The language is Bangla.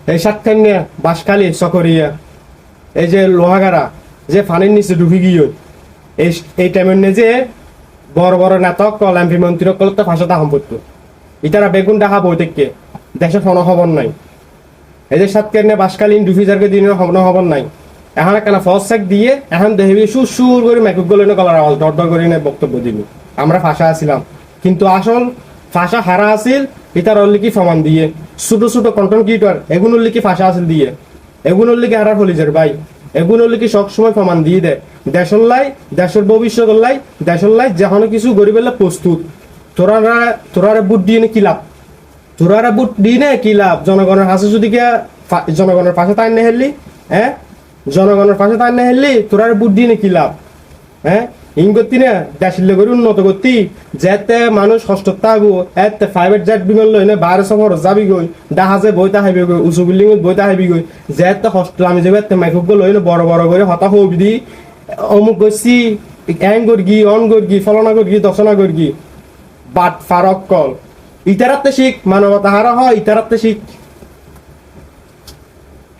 এই সাতখানিয়া বাঁশখালী চকরিয়া এই যে লোহাগাড়া যে ফানির নিচে ঢুকি গিয়ে এই টাইমের নে যে বড় বড় নাটক কল এমপি মন্ত্রী কলতে ফাঁসতা সম্পত্ত ইতারা বেগুন ডাকা বই থেকে দেশে ফোন খবর নাই এই যে সাতখানিয়া বাঁশখালী ডুফিজারকে দিনের খবর নাই এখন কেন ফস চেক দিয়ে এখন দেখবি সুর সুর করে মেকুক গলে গলার আওয়াজ ডর ডর করে বক্তব্য দিল আমরা ফাঁসা আছিলাম কিন্তু আসল ফাঁসা হারা আছিল ইতার লিখি ফমান দিয়ে ছোট ছোট কন্টেন্ট ক্রিয়েটর এগুলোর লিখি ফাঁসা আছিল দিয়ে এগুলোর লিখি হারা ফলিজের ভাই এগুলোর লিখি সবসময় ফমান দিয়ে দেয় দেশের লাই দেশের ভবিষ্যৎ লাই দেশের লাই যেখানে কিছু গরিবের প্রস্তুত তোরা বুট দিয়ে কি লাভ তোরা বুট দিয়ে কি লাভ জনগণের হাসে যদি জনগণের পাশে তাই না হেললি হ্যাঁ জনগণের পাশে তাই না হেললি তোরা বুট দিয়ে কি লাভ হ্যাঁ ইন করতি না দেশের লোকের উন্নত করতি যেতে মানুষ কষ্টতা হবো এতে প্রাইভেট জেট বিমান লই না বাইরে সফর যাবি গই জাহাজে বইতে হাইবি গই উঁচু বিল্ডিং বইতে হাইবি গই যেতে কষ্ট আমি যাবে এতে মাইকুক লই না বড় বড় করে হতা হবি দি অমুক গছি এং গর্গি অন গর্গি ফলনা গর্গি দশনা গর্গি বাট ফারক কল ইতারাতে শিখ মানবতা হারা হয় ইতারাতে শিখ